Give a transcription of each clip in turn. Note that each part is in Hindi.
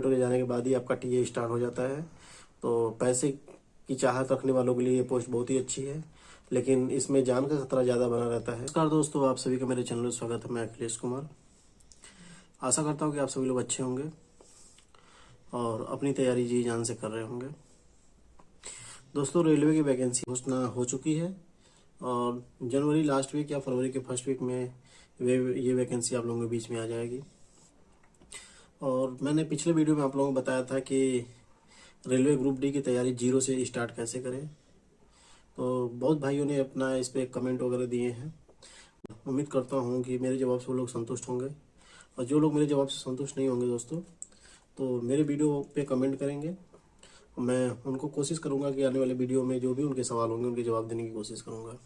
के जाने के बाद ही आपका टीए स्टार्ट हो जाता है। तो पैसे की चाहत रखने वालों के लिए ये पोस्ट बहुत ही अच्छी है, लेकिन इसमें जान का खतरा ज़्यादा बना रहता है। नमस्कार दोस्तों, आप सभी का मेरे चैनल में स्वागत है। मैं अखिलेश कुमार। आशा करता हूँ कि आप सभी लोग अच्छे होंगे और अपनी तैयारी जी जान से कर रहे होंगे। दोस्तों, रेलवे की वैकेंसी घोषणा हो चुकी है और जनवरी लास्ट वीक या फरवरी के फर्स्ट वीक में ये वैकेंसी आप लोगों के बीच में आ जाएगी। और मैंने पिछले वीडियो में आप लोगों को बताया था कि रेलवे ग्रुप डी की तैयारी जीरो से स्टार्ट कैसे करें। तो बहुत भाइयों ने अपना इस पर कमेंट वगैरह दिए हैं। उम्मीद करता हूँ कि मेरे जवाब से वो लोग संतुष्ट होंगे, और जो लोग मेरे जवाब से संतुष्ट नहीं होंगे दोस्तों, तो मेरे वीडियो पे कमेंट करेंगे। मैं उनको कोशिश करूँगा कि आने वाले वीडियो में जो भी उनके सवाल होंगे उनके जवाब देने की कोशिश करूँगा।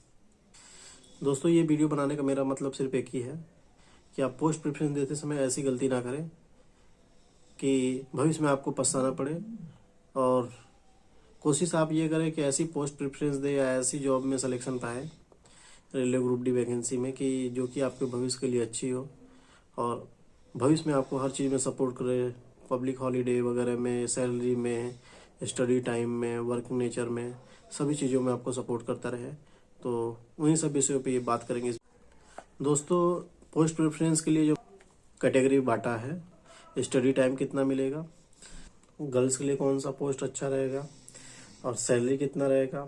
दोस्तों, ये वीडियो बनाने का मेरा मतलब सिर्फ एक ही है कि आप पोस्ट प्रेफरेंस देते समय ऐसी गलती ना करें कि भविष्य में आपको पछताना पड़े। और कोशिश आप ये करें कि ऐसी पोस्ट प्रेफरेंस दे या ऐसी जॉब में सिलेक्शन पाए रेलवे ग्रुप डी वैकेंसी में कि जो कि आपके भविष्य के लिए अच्छी हो और भविष्य में आपको हर चीज़ में सपोर्ट करे। पब्लिक हॉलीडे वगैरह में, सैलरी में, स्टडी टाइम में, वर्किंग नेचर में, सभी चीज़ों में आपको सपोर्ट करता रहे। तो उन्हीं सब विषयों पे ये बात करेंगे। दोस्तों, पोस्ट प्रेफरेंस के लिए जो कैटेगरी बांटा है, स्टडी टाइम कितना मिलेगा, गर्ल्स के लिए कौन सा पोस्ट अच्छा रहेगा और सैलरी कितना रहेगा,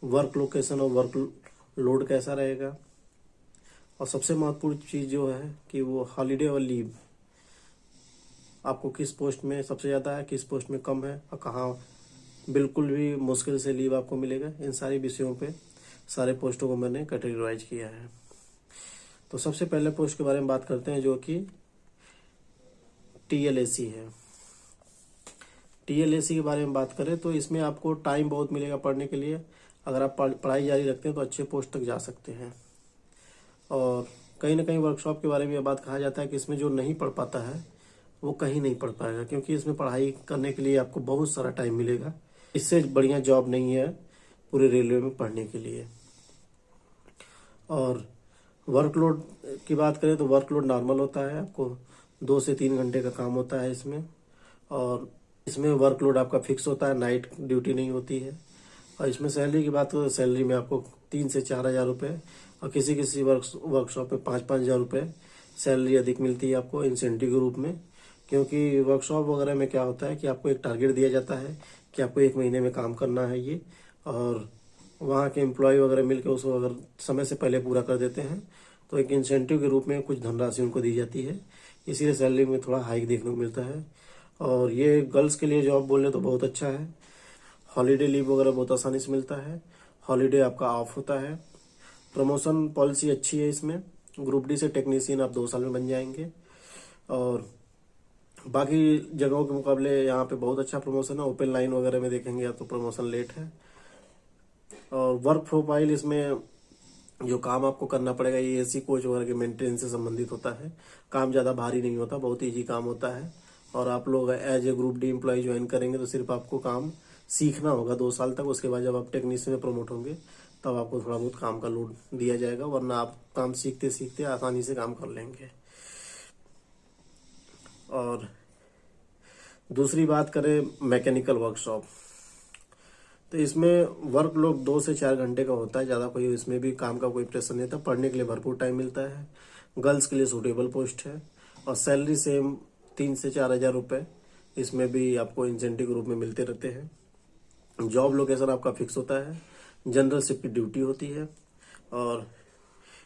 वर्क लोकेशन और वर्क लोड कैसा रहेगा, और सबसे महत्वपूर्ण चीज़ जो है कि वो हॉलीडे और लीव आपको किस पोस्ट में सबसे ज़्यादा है, किस पोस्ट में कम है और कहाँ बिल्कुल भी मुश्किल से लीव आपको मिलेगा। इन सारी विषयों पे सारे पोस्टों को मैंने कैटेगराइज किया है। तो सबसे पहले पोस्ट के बारे में बात करते हैं जो कि TLAC है। TLAC के बारे में बात करें तो इसमें आपको टाइम बहुत मिलेगा पढ़ने के लिए। अगर आप पढ़ाई जारी रखते हैं तो अच्छे पोस्ट तक जा सकते हैं। और कहीं ना कहीं वर्कशॉप के बारे में यह बात कहा जाता है कि इसमें जो नहीं पढ़ पाता है वो कहीं नहीं पढ़ पाएगा, क्योंकि इसमें पढ़ाई करने के लिए आपको बहुत सारा टाइम मिलेगा। इससे बढ़िया जॉब नहीं है पूरे रेलवे में पढ़ने के लिए। और वर्कलोड की बात करें तो वर्कलोड नॉर्मल होता है, आपको 2 से 3 घंटे का काम होता है इसमें। और इसमें वर्कलोड आपका फिक्स होता है, नाइट ड्यूटी नहीं होती है। और इसमें सैलरी की बात करें तो सैलरी में आपको 3 से 4 हज़ार रुपये और किसी किसी वर्कशॉप पे 5-5 हज़ार रुपये सैलरी अधिक मिलती है आपको इंसेंटिव के रूप में। क्योंकि वर्कशॉप वगैरह में क्या होता है कि आपको एक टारगेट दिया जाता है कि आपको 1 महीने में काम करना है ये, और वहाँ के एम्प्लॉय वगैरह मिलकर उसको अगर समय से पहले पूरा कर देते हैं तो एक इंसेंटिव के रूप में कुछ धनराशि उनको दी जाती है। इसीलिए सैलरी में थोड़ा हाइक देखने को मिलता है। और ये गर्ल्स के लिए जॉब बोले तो बहुत अच्छा है। हॉलीडे लीव वगैरह बहुत आसानी से मिलता है, हॉलीडे आपका ऑफ होता है। प्रमोशन पॉलिसी अच्छी है इसमें। ग्रुप डी से टेक्नीशियन आप 2 साल में बन जाएंगे। और बाकी जगहों के मुकाबले यहाँ पे बहुत अच्छा प्रमोशन है। ओपन लाइन वगैरह में देखेंगे या तो प्रमोशन लेट है। और वर्क प्रोफाइल इसमें जो काम आपको करना पड़ेगा ये AC कोच वगैरह के मेंटेनेंस से संबंधित होता है। काम ज़्यादा भारी नहीं होता, बहुत ईजी काम होता है। और आप लोग as a group D employ join करेंगे तो सिर्फ आपको काम सीखना होगा 2 साल तक। उसके बाद जब आप टेक्नीशियन में प्रमोट होंगे तब आपको थोड़ा बहुत काम का लोड दिया जाएगा, वरना आप काम सीखते सीखते आसानी से काम कर लेंगे। और दूसरी बात करें मैकेनिकल वर्कशॉप, तो इसमें वर्कलोड 2 से 4 घंटे का होता है। ज़्यादा कोई इसमें भी काम का कोई प्रेशर नहीं था। पढ़ने के लिए भरपूर टाइम मिलता है। गर्ल्स के लिए सूटेबल पोस्ट है। और सैलरी सेम 3 से 4 हज़ार रुपये इसमें भी आपको इंसेंटिव के रूप में मिलते रहते हैं। जॉब लोकेशन आपका फिक्स होता है। जनरल शिफ्ट की ड्यूटी होती है। और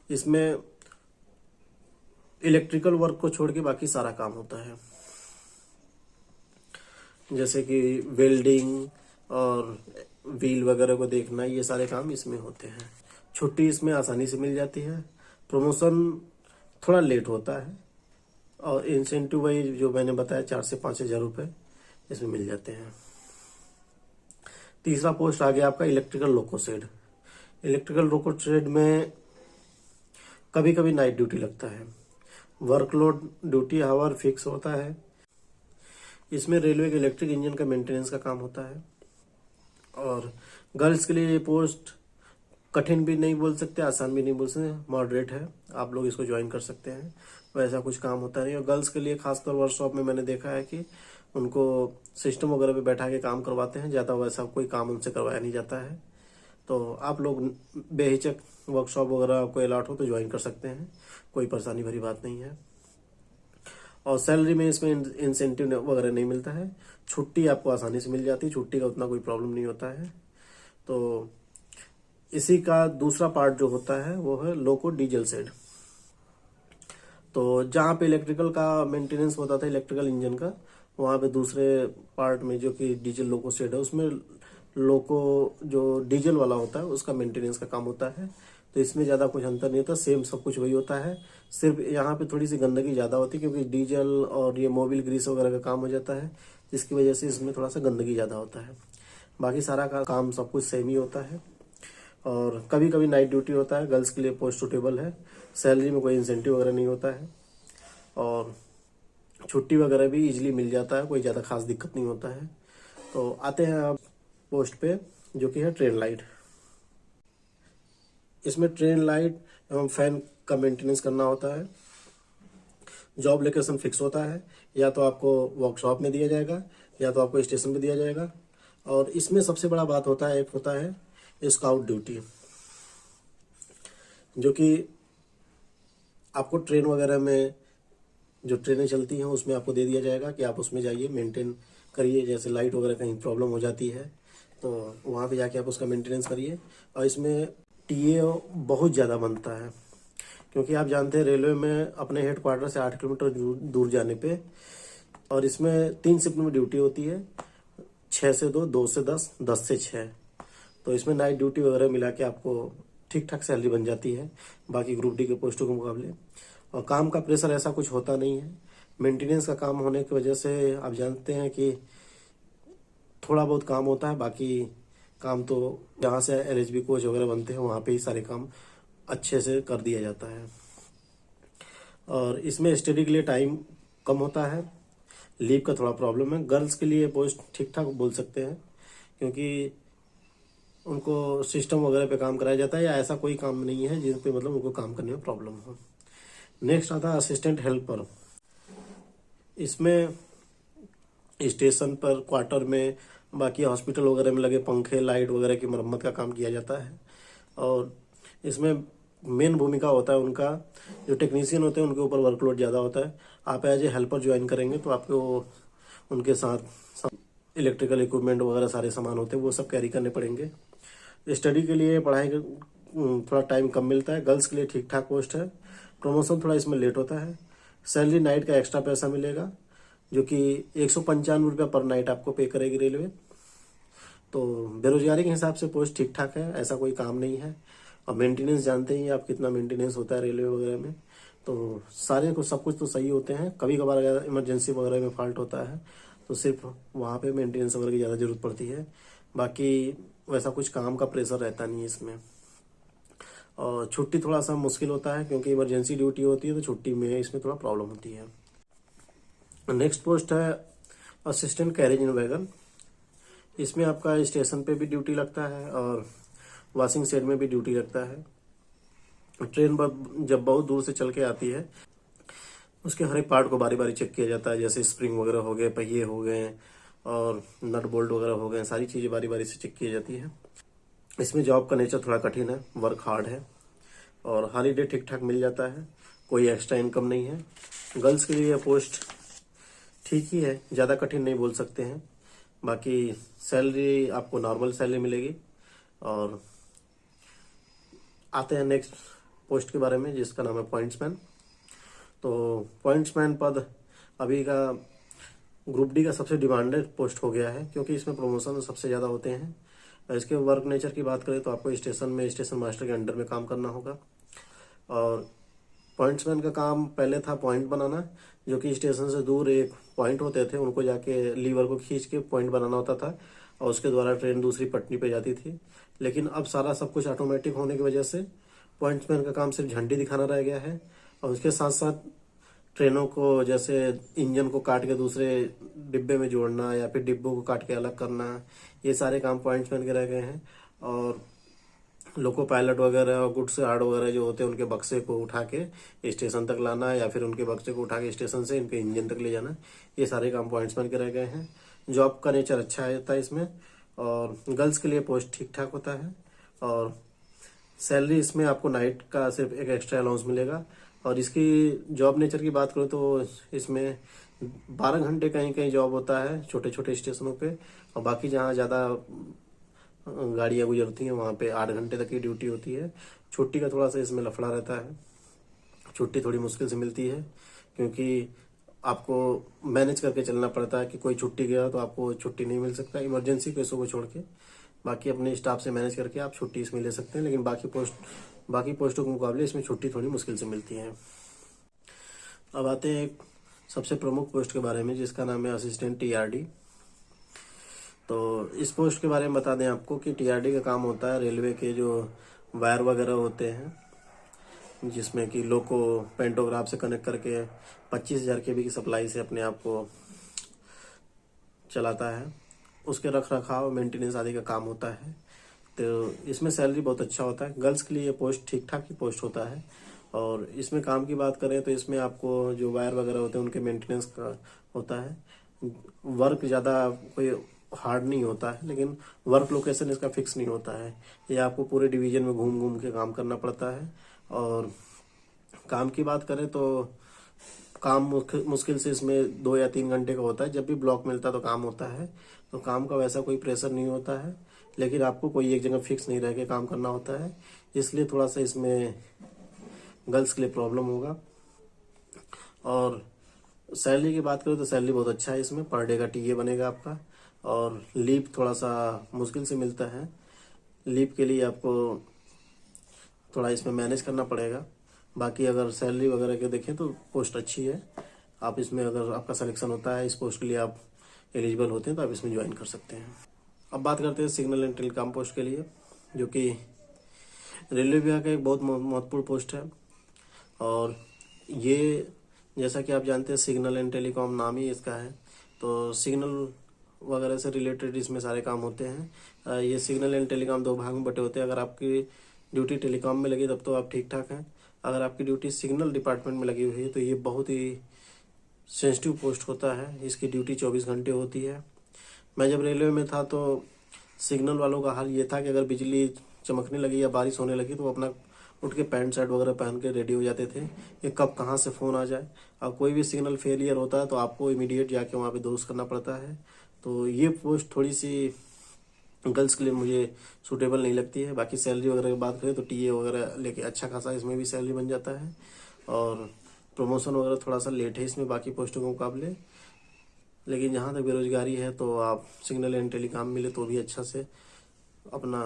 इसमें इलेक्ट्रिकल वर्क को छोड़ के बाकी सारा काम होता है, जैसे कि वेल्डिंग और व्हील वगैरह को देखना, ये सारे काम इसमें होते हैं। छुट्टी इसमें आसानी से मिल जाती है। प्रमोशन थोड़ा लेट होता है। और इंसेंटिव वही जो मैंने बताया 4 से 5 हज़ार रुपये इसमें मिल जाते हैं। तीसरा पोस्ट आ गया आपका electrical loco shed. Electrical loco shed में कभी कभी नाइट ड्यूटी लगता है। वर्कलोड ड्यूटी आवर फिक्स होता है। इसमें रेलवे के इलेक्ट्रिक इंजन का मेंटेनेंस का काम होता है। और गर्ल्स के लिए ये पोस्ट कठिन भी नहीं बोल सकते, आसान भी नहीं बोल सकते, मॉडरेट है, आप लोग इसको ज्वाइन कर सकते हैं। वैसा कुछ काम होता नहीं। और गर्ल्स के लिए खासकर वर्कशॉप में मैंने देखा है कि उनको सिस्टम वगैरह पे बैठा के काम करवाते हैं, ज़्यादा वैसा कोई काम उनसे करवाया नहीं जाता है। तो आप लोग बेहिचक वर्कशॉप वगैरह आपको अलॉट हो तो ज्वाइन कर सकते हैं, कोई परेशानी भरी बात नहीं है। और सैलरी में इसमें इंसेंटिव वगैरह नहीं मिलता है। छुट्टी आपको आसानी से मिल जाती है, छुट्टी का उतना कोई प्रॉब्लम नहीं होता है। तो इसी का दूसरा पार्ट जो होता है वो है लोको डीजल शेड। तो जहाँ पे इलेक्ट्रिकल का मेंटेनेंस होता था, इलेक्ट्रिकल इंजन का, वहाँ पे दूसरे पार्ट में जो कि डीजल लोको शेड है, उसमें लोको जो डीजल वाला होता है उसका मेंटेनेंस का काम होता है। तो इसमें ज़्यादा कुछ अंतर नहीं होता, सेम सब कुछ वही होता है। सिर्फ यहाँ पे थोड़ी सी गंदगी ज़्यादा होती है क्योंकि डीजल और ये मोबिल ग्रीस वगैरह का काम हो जाता है, जिसकी वजह से इसमें थोड़ा सा गंदगी ज़्यादा होता है। बाकी सारा का काम सब कुछ सेम ही होता है। और कभी कभी नाइट ड्यूटी होता है, गर्ल्स के लिए पोस्ट सुटेबल है। सैलरी में कोई इंसेंटिव वगैरह नहीं होता है और छुट्टी वगैरह भी इजीली मिल जाता है, कोई ज़्यादा खास दिक्कत नहीं होता है। तो आते हैं आप पोस्ट पे, जो कि है ट्रेन लाइट। इसमें ट्रेन लाइट एवं फैन का मेंटेनेंस करना होता है। जॉब लोकेशन फिक्स होता है, या तो आपको वर्कशॉप में दिया जाएगा या तो आपको स्टेशन पे दिया जाएगा। और इसमें सबसे बड़ा बात होता है, एक होता है स्काउट ड्यूटी, जो कि आपको ट्रेन वगैरह में जो ट्रेनें चलती हैं उसमें आपको दे दिया जाएगा कि आप उसमें जाइए मेंटेन करिए। जैसे लाइट वगैरह कहीं प्रॉब्लम हो जाती है तो वहाँ पे जाके आप उसका मेंटेनेंस करिए। और इसमें टीए बहुत ज़्यादा बनता है, क्योंकि आप जानते हैं रेलवे में अपने हेड क्वार्टर से 8 किलोमीटर दूर जाने पे, और इसमें 3 शिफ्ट में ड्यूटी होती है, 6 से 2, 2 से 10, 10 से 6। तो इसमें नाइट ड्यूटी वगैरह मिला के आपको ठीक ठाक सैलरी बन जाती है बाकी ग्रुप डी के पोस्टों के मुकाबले। और काम का प्रेशर ऐसा कुछ होता नहीं है। मेंटेनेंस का काम होने की वजह से आप जानते हैं कि थोड़ा बहुत काम होता है, बाकी काम तो जहाँ से एलएचबी कोच वगैरह बनते हैं वहाँ पे ही सारे काम अच्छे से कर दिया जाता है। और इसमें स्टडी के लिए टाइम कम होता है, लीव का थोड़ा प्रॉब्लम है। गर्ल्स के लिए पोस्ट ठीक ठाक बोल सकते हैं, क्योंकि उनको सिस्टम वगैरह पे काम कराया जाता है, या ऐसा कोई काम नहीं है जिन पे मतलब उनको काम करने में प्रॉब्लम हो। नेक्स्ट आता है असिस्टेंट हेल्पर। इसमें स्टेशन पर, क्वार्टर में, बाकी हॉस्पिटल वगैरह में लगे पंखे लाइट वगैरह की मरम्मत का काम किया जाता है। और इसमें मेन भूमिका होता है उनका, जो टेक्नीशियन होते हैं उनके ऊपर वर्कलोड ज़्यादा होता है। आप एज ए हेल्पर ज्वाइन करेंगे तो आपको उनके साथ इलेक्ट्रिकल इक्विपमेंट वगैरह सारे सामान होते हैं वो सब कैरी करने पड़ेंगे। स्टडी के लिए पढ़ाई थोड़ा टाइम कम मिलता है। गर्ल्स के लिए ठीक ठाक पोस्ट है। प्रमोशन थोड़ा इसमें लेट होता है। सैलरी नाइट का एक्स्ट्रा पैसा मिलेगा, जो कि 195 रुपया पर नाइट आपको पे करेगी रेलवे। तो बेरोजगारी के हिसाब से पोस्ट ठीक ठाक है, ऐसा कोई काम नहीं है। और मेंटेनेंस जानते ही आप कितना मेंटेनेंस होता है रेलवे वगैरह में। तो सारे को सब कुछ तो सही होते हैं, कभी कभार अगर इमरजेंसी वगैरह में फॉल्ट होता है तो सिर्फ वहाँ पे मेंटेनेंस वगैरह की ज़्यादा जरूरत पड़ती है। बाकी वैसा कुछ काम का प्रेशर रहता नहीं है इसमें। और छुट्टी थोड़ा सा मुश्किल होता है, क्योंकि इमरजेंसी ड्यूटी होती है तो छुट्टी में इसमें थोड़ा प्रॉब्लम होती है। नेक्स्ट पोस्ट है असिस्टेंट कैरेज इन वैगन। इसमें आपका स्टेशन पे भी ड्यूटी लगता है और वॉशिंग शेड में भी ड्यूटी लगता है। ट्रेन जब बहुत दूर से चल के आती है उसके हर एक पार्ट को बारी बारी चेक किया जाता है, जैसे स्प्रिंग वगैरह हो गए, पहिए हो गए और नट बोल्ट वगैरह हो गए, सारी चीज़ें बारी बारी से चेक की जाती है। इसमें जॉब का नेचर थोड़ा कठिन है, वर्क हार्ड है और हॉलीडे ठीक ठाक मिल जाता है, कोई एक्स्ट्रा इनकम नहीं है। गर्ल्स के लिए यह पोस्ट ठीक ही है, ज़्यादा कठिन नहीं बोल सकते हैं। बाकी सैलरी आपको नॉर्मल सैलरी मिलेगी। और आते हैं नेक्स्ट पोस्ट के बारे में, जिसका नाम है पॉइंट्समैन। तो पॉइंट्समैन पद अभी का ग्रुप डी का सबसे डिमांडेड पोस्ट हो गया है, क्योंकि इसमें प्रमोशन सबसे ज़्यादा होते हैं। इसके वर्क नेचर की बात करें तो आपको स्टेशन में स्टेशन मास्टर के अंडर में काम करना होगा। और पॉइंट्समैन का काम पहले था पॉइंट बनाना, जो कि स्टेशन से दूर एक पॉइंट होते थे, उनको जाके लीवर को खींच के पॉइंट बनाना होता था और उसके द्वारा ट्रेन दूसरी पटरी पे जाती थी। लेकिन अब सारा सब कुछ ऑटोमेटिक होने की वजह से पॉइंट्समैन का काम सिर्फ झंडी दिखाना रह गया है। और उसके साथ साथ ट्रेनों को, जैसे इंजन को काट के दूसरे डिब्बे में जोड़ना या फिर डिब्बों को काट के अलग करना, ये सारे काम पॉइंट्समैन के रह गए हैं। और लोको पायलट वगैरह और गुड्स गार्ड वगैरह जो होते हैं उनके बक्से को उठा के स्टेशन तक लाना है, या फिर उनके बक्से को उठा के स्टेशन से इनके इंजन तक ले जाना। ये सारे काम पॉइंट्स बन के रह गए हैं। जॉब का नेचर अच्छा होता है इसमें, और गर्ल्स के लिए पोस्ट ठीक ठाक होता है। और सैलरी इसमें आपको नाइट का सिर्फ एक एक्स्ट्रा अलाउंस मिलेगा। और इसकी जॉब नेचर की बात करूँ तो इसमें 12 घंटे कहीं कहीं जॉब होता है छोटे छोटे स्टेशनों पे, और बाकी जहाँ ज़्यादा गाड़ियाँ गुजरती हैं वहाँ पे 8 घंटे तक की ड्यूटी होती है। छुट्टी का थोड़ा सा इसमें लफड़ा रहता है, छुट्टी थोड़ी मुश्किल से मिलती है, क्योंकि आपको मैनेज करके चलना पड़ता है कि कोई छुट्टी गया तो आपको छुट्टी नहीं मिल सकता इमरजेंसी केसों को छोड़ के। बाकी अपने स्टाफ से मैनेज करके आप छुट्टी इसमें ले सकते हैं, लेकिन बाकी पोस्टों के मुकाबले इसमें छुट्टी थोड़ी मुश्किल से मिलती है। अब आते हैं एक सबसे प्रमुख पोस्ट के बारे में, जिसका नाम है असिस्टेंट टीआरडी। तो इस पोस्ट के बारे में बता दें आपको कि टीआरडी का काम होता है रेलवे के जो वायर वगैरह होते हैं, जिसमें कि लोको पेंटोग्राफ से कनेक्ट करके 25,000 केबी की सप्लाई से अपने आप को चलाता है, उसके रख रखाव मेंटेनेंस आदि का काम होता है। तो इसमें सैलरी बहुत अच्छा होता है। गर्ल्स के लिए ये पोस्ट ठीक ठाक ही पोस्ट होता है। और इसमें काम की बात करें तो इसमें आपको जो वायर वगैरह होते हैं उनके मेंटेनेंस का होता है। वर्क ज़्यादा कोई हार्ड नहीं होता है, लेकिन वर्क लोकेशन इसका फिक्स नहीं होता है। ये आपको पूरे डिवीजन में घूम घूम के काम करना पड़ता है। और काम की बात करें तो काम मुश्किल से इसमें 2 या 3 घंटे का होता है। जब भी ब्लॉक मिलता है तो काम होता है, तो काम का वैसा कोई प्रेशर नहीं होता है, लेकिन आपको कोई एक जगह फिक्स नहीं रह के काम करना होता है, इसलिए थोड़ा सा इसमें गर्ल्स के लिए प्रॉब्लम होगा। और सैलरी की बात करें तो सैलरी बहुत अच्छा है इसमें, पर डे का टीए बनेगा आपका। और लीव थोड़ा सा मुश्किल से मिलता है, लीव के लिए आपको थोड़ा इसमें मैनेज करना पड़ेगा। बाकी अगर सैलरी वगैरह के देखें तो पोस्ट अच्छी है। आप इसमें अगर आपका सिलेक्शन होता है इस पोस्ट के लिए, आप एलिजिबल होते हैं तो आप इसमें ज्वाइन कर सकते हैं। अब बात करते हैं सिग्नल एंड टेलीकॉम पोस्ट के लिए, जो कि रेलवे विभाग का एक बहुत महत्वपूर्ण पोस्ट है। और ये जैसा कि आप जानते हैं सिग्नल एंड टेलीकॉम नाम ही इसका है, तो सिग्नल वगैरह से रिलेटेड इसमें सारे काम होते हैं। ये सिग्नल एंड टेलीकॉम 2 भाग में बटे होते हैं। अगर आपकी ड्यूटी टेलीकॉम में लगी तब तो आप ठीक ठाक हैं। अगर आपकी ड्यूटी सिग्नल डिपार्टमेंट में लगी हुई है तो ये बहुत ही सेंसिटिव पोस्ट होता है। इसकी ड्यूटी 24 घंटे होती है। मैं जब रेलवे में था तो सिग्नल वालों का हाल ये था कि अगर बिजली चमकने लगी या बारिश होने लगी तो वो अपना उठ के पैंट शर्ट वगैरह पहन के रेडी हो जाते थे कि कब कहाँ से फ़ोन आ जाए। और कोई भी सिग्नल फेलियर होता है तो आपको इमीडिएट जाके वहाँ पे दुरुस्त करना पड़ता है। तो ये पोस्ट थोड़ी सी गर्ल्स के लिए मुझे सूटेबल नहीं लगती है। बाकी सैलरी वगैरह की बात करें तो टीए वगैरह लेके अच्छा खासा इसमें भी सैलरी बन जाता है। और प्रमोशन वगैरह थोड़ा सा लेट है इसमें बाकी पोस्टों के मुकाबले, लेकिन जहाँ तक बेरोजगारी है तो आप सिग्नल एंड टेलीकॉम मिले तो भी अच्छा से अपना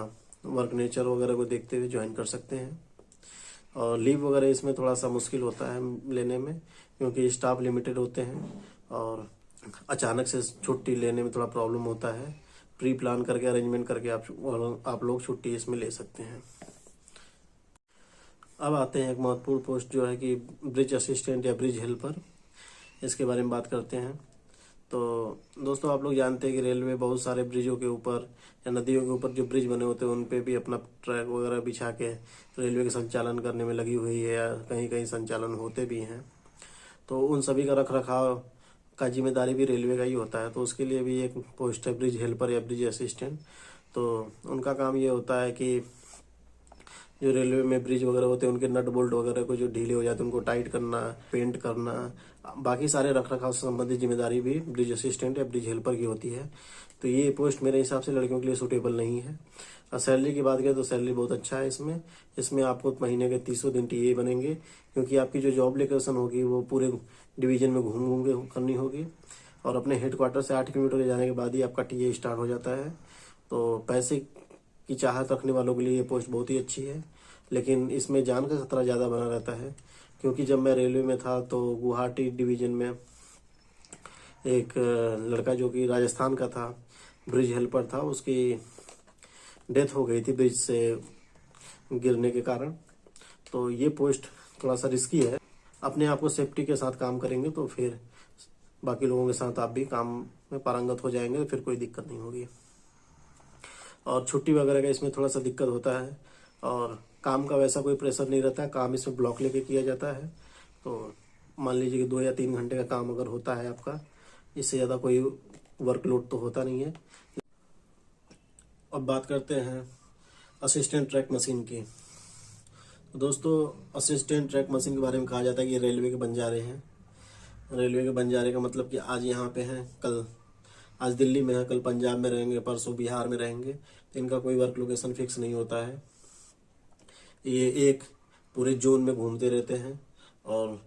वर्क नेचर वगैरह को देखते हुए ज्वाइन कर सकते हैं। और लीव वगैरह इसमें थोड़ा सा मुश्किल होता है लेने में, क्योंकि स्टाफ लिमिटेड होते हैं और अचानक से छुट्टी लेने में थोड़ा प्रॉब्लम होता है। प्री प्लान करके अरेंजमेंट करके आप लोग छुट्टी इसमें ले सकते हैं। अब आते हैं एक महत्वपूर्ण पोस्ट जो है कि ब्रिज असिस्टेंट या ब्रिज हेल्पर, इसके बारे में बात करते हैं। तो दोस्तों आप लोग जानते हैं कि रेलवे बहुत सारे ब्रिजों के ऊपर या नदियों के ऊपर जो ब्रिज बने होते हैं उन पे भी अपना ट्रैक वगैरह बिछा के रेलवे के संचालन करने में लगी हुई है, या कहीं कहीं संचालन होते भी हैं। तो उन सभी का रख रखाव का जिम्मेदारी भी रेलवे का ही होता है। तो उसके लिए भी एक पोस्ट है ब्रिज हेल्पर या ब्रिज असिस्टेंट। तो उनका काम ये होता है कि जो रेलवे में ब्रिज वगैरह होते हैं उनके नट बोल्ट वगैरह को जो ढीले हो जाते हैं उनको टाइट करना, पेंट करना, बाकी सारे रख रखाव से संबंधित जिम्मेदारी भी ब्रिज असिस्टेंट या ब्रिज हेल्पर की होती है। तो ये पोस्ट मेरे हिसाब से लड़कियों के लिए सूटेबल नहीं है। और सैलरी की बात करें तो सैलरी बहुत अच्छा है इसमें आपको महीने के 30 दिन टीए बनेंगे, क्योंकि आपकी जो जॉब लोकेशन होगी वो पूरे डिवीजन में घूम घूम के करनी होगी। और अपने हेडक्वार्टर से 8 किलोमीटर जाने के बाद ही आपका टीए स्टार्ट हो जाता है। तो पैसे की चाहत रखने वालों के लिए ये पोस्ट बहुत ही अच्छी है, लेकिन इसमें जान का खतरा ज़्यादा बना रहता है। क्योंकि जब मैं रेलवे में था तो गुवाहाटी डिवीजन में एक लड़का जो कि राजस्थान का था, ब्रिज हेल्पर था, उसकी डेथ हो गई थी ब्रिज से गिरने के कारण। तो ये पोस्ट थोड़ा सा रिस्की है। अपने आप को सेफ्टी के साथ काम करेंगे तो फिर बाकी लोगों के साथ आप भी काम में पारंगत हो जाएंगे, तो फिर कोई दिक्कत नहीं होगी। और छुट्टी वगैरह का इसमें थोड़ा सा दिक्कत होता है। और काम का वैसा कोई प्रेशर नहीं रहता है, काम इसमें ब्लॉक लेके किया जाता है। तो मान लीजिए कि 2 या 3 घंटे का काम अगर होता है आपका, इससे ज़्यादा कोई वर्कलोड तो होता नहीं है। अब बात करते हैं असिस्टेंट ट्रैक मशीन की। तो दोस्तों, असिस्टेंट ट्रैक मशीन के बारे में कहा जाता है कि ये रेलवे के बंजारे हैं। रेलवे के बंजारे का मतलब कि आज यहाँ पे हैं, कल आज दिल्ली में है, कल पंजाब में रहेंगे, परसों बिहार में रहेंगे। तो इनका कोई वर्क लोकेशन फिक्स नहीं होता है। ये एक पूरे जोन में घूमते रहते हैं और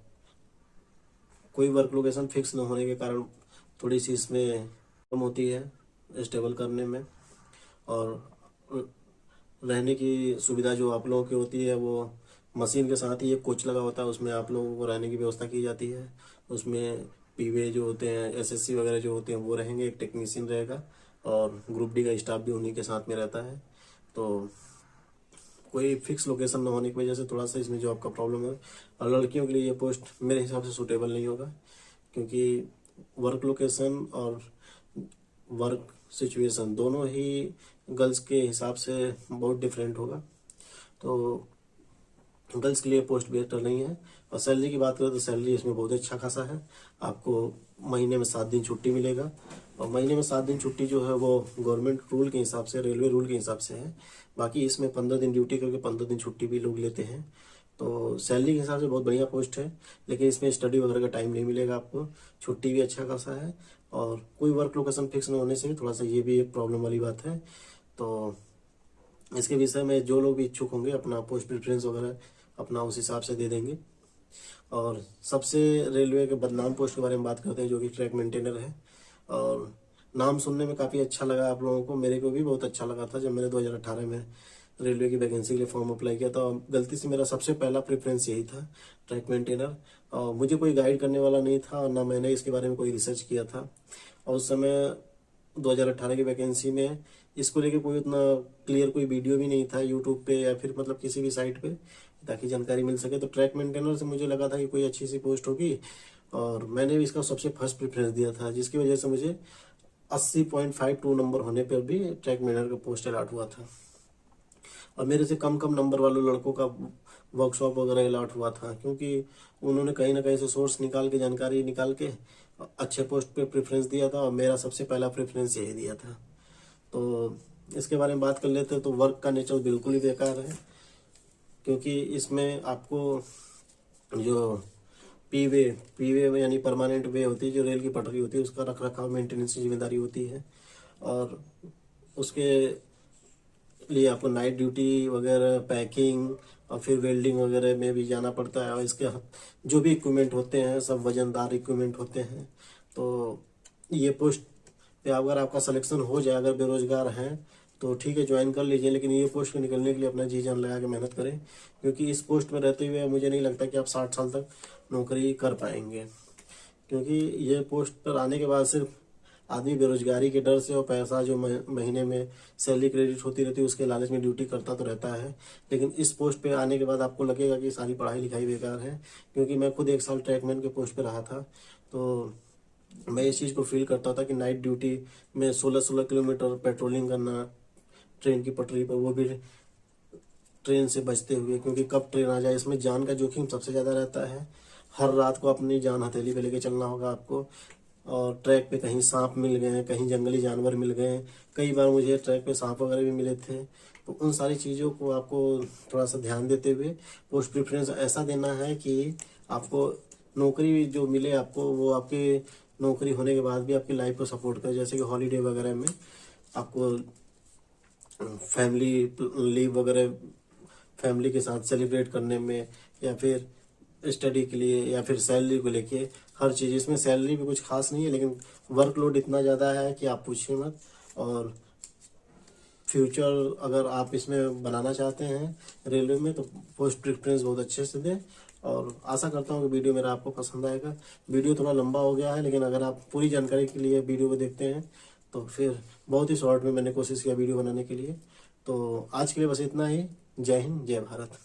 कोई वर्क लोकेशन फिक्स न होने के कारण थोड़ी सी इसमें कम होती है स्टेबल करने में। और रहने की सुविधा जो आप लोगों की होती है, वो मशीन के साथ ही एक कोच लगा होता है, उसमें आप लोगों को रहने की व्यवस्था की जाती है। उसमें पीवे जो होते हैं, एसएससी वगैरह जो होते हैं वो रहेंगे, एक टेक्नीशियन रहेगा और ग्रुप डी का स्टाफ भी उन्हीं के साथ में रहता है। तो कोई फिक्स लोकेशन न होने की वजह से थोड़ा सा इसमें जॉब का प्रॉब्लम है। और लड़कियों के लिए ये पोस्ट मेरे हिसाब से सूटेबल नहीं होगा, क्योंकि वर्क लोकेशन और वर्क सिचुएशन दोनों ही गर्ल्स के हिसाब से बहुत डिफरेंट होगा। तो गर्ल्स के लिए पोस्ट बेहतर नहीं है। और सैलरी की बात करें तो सैलरी इसमें बहुत अच्छा खासा है। आपको महीने में 7 दिन छुट्टी मिलेगा। और महीने में 7 दिन छुट्टी जो है वो गवर्नमेंट रूल के हिसाब से, रेलवे रूल के हिसाब से है। बाकी इसमें 15 दिन ड्यूटी करके 15 दिन छुट्टी भी लोग लेते हैं। तो सैलरी के हिसाब से बहुत बढ़िया पोस्ट है, लेकिन इसमें स्टडी वगैरह का टाइम नहीं मिलेगा आपको। छुट्टी भी अच्छा खासा है और कोई वर्क लोकेशन फिक्स न होने से भी थोड़ा सा ये भी एक प्रॉब्लम वाली बात है। तो इसके विषय में जो लोग भी इच्छुक होंगे अपना पोस्ट प्रेफरेंस वगैरह अपना उस हिसाब से दे देंगे। और सबसे रेलवे के बदनाम पोस्ट के बारे में बात करते हैं, जो कि ट्रैक मेंटेनर है। और नाम सुनने में काफ़ी अच्छा लगा आप लोगों को, मेरे को भी बहुत अच्छा लगा था जब मैंने 2018 में रेलवे की वैकेंसी के लिए फॉर्म अप्लाई किया था। गलती से मेरा सबसे पहला प्रेफरेंस यही था, ट्रैक मेंटेनर। और मुझे कोई गाइड करने वाला नहीं था और ना मैंने इसके बारे में कोई रिसर्च किया था। और उस समय 2018 की वैकेंसी में इसको लेके कोई उतना क्लियर कोई वीडियो भी नहीं था यूट्यूब पे या फिर मतलब किसी भी साइट पे, ताकि जानकारी मिल सके। तो ट्रैक मेंटेनर से मुझे लगा था कि कोई अच्छी सी पोस्ट होगी और मैंने भी इसका सबसे फर्स्ट प्रेफरेंस दिया था, जिसकी वजह से मुझे 80.52 नंबर होने पर भी ट्रैक मेंटेनर का पोस्ट अलॉट हुआ था। और मेरे से कम कम नंबर वाले लड़कों का वर्कशॉप वगैरह अलॉट हुआ था, क्योंकि उन्होंने कहीं ना कहीं से सोर्स निकाल के, जानकारी निकाल के अच्छे पोस्ट पे प्रेफरेंस दिया था और मेरा सबसे पहला प्रेफरेंस यही दिया था। तो इसके बारे में बात कर लेते हैं। तो वर्क का नेचर बिल्कुल ही बेकार है, क्योंकि इसमें आपको जो पीवे में यानी परमानेंट वे होती है, जो रेल की पटरी होती है, उसका रख रखाव मेंटेनेंस की जिम्मेदारी होती है। और उसके लिए आपको नाइट ड्यूटी वगैरह, पैकिंग और फिर वेल्डिंग वगैरह में भी जाना पड़ता है। और इसके जो भी इक्विपमेंट होते हैं सब वजनदार इक्विपमेंट होते हैं। तो ये पोस्ट पे अगर आपका सिलेक्शन हो जाए, अगर बेरोजगार हैं तो ठीक है ज्वाइन कर लीजिए, लेकिन ये पोस्ट को निकलने के लिए अपना जी जान लगा के मेहनत करें, क्योंकि इस पोस्ट में रहते हुए मुझे नहीं लगता कि आप 60 साल तक नौकरी कर पाएंगे। क्योंकि ये पोस्ट पर आने के बाद सिर्फ आदमी बेरोजगारी के डर से और पैसा जो महीने में सैलरी क्रेडिट होती रहती है उसके लालच में ड्यूटी करता तो रहता है, लेकिन इस पोस्ट पे आने के बाद आपको लगेगा कि सारी पढ़ाई लिखाई बेकार है। क्योंकि मैं खुद 1 साल ट्रैकमैन के पोस्ट पे रहा था, तो मैं इस चीज़ को फील करता था कि नाइट ड्यूटी में 16-16 किलोमीटर पेट्रोलिंग करना ट्रेन की पटरी पर, वो भी ट्रेन से बचते हुए, क्योंकि कब ट्रेन आ जाए, इसमें जान का जोखिम सबसे ज़्यादा रहता है। हर रात को अपनी जान हथेली पे लेके चलना होगा आपको। और ट्रैक पे कहीं सांप मिल गए, कहीं जंगली जानवर मिल गए, कई बार मुझे ट्रैक पे सांप वगैरह भी मिले थे। तो उन सारी चीज़ों को आपको थोड़ा सा ध्यान देते हुए पोस्ट प्रेफरेंस ऐसा देना है कि आपको नौकरी जो मिले आपको, वो आपके नौकरी होने के बाद भी आपकी लाइफ को सपोर्ट करे। जैसे कि हॉलीडे वगैरह में आपको फैमिली लीव वगैरह फैमिली के साथ सेलिब्रेट करने में, या फिर स्टडी के लिए, या फिर सैलरी को लेके, हर चीज़। इसमें सैलरी भी कुछ खास नहीं है, लेकिन वर्कलोड इतना ज़्यादा है कि आप पूछिए मत। और फ्यूचर अगर आप इसमें बनाना चाहते हैं रेलवे में, तो पोस्ट प्रेफरेंस बहुत अच्छे से दें। और आशा करता हूँ कि वीडियो मेरा आपको पसंद आएगा। वीडियो थोड़ा लंबा हो गया है, लेकिन अगर आप पूरी जानकारी के लिए वीडियो को देखते हैं तो फिर बहुत ही शॉर्ट में मैंने कोशिश किया वीडियो बनाने के लिए। तो आज के लिए बस इतना ही। जय हिंद, जय भारत।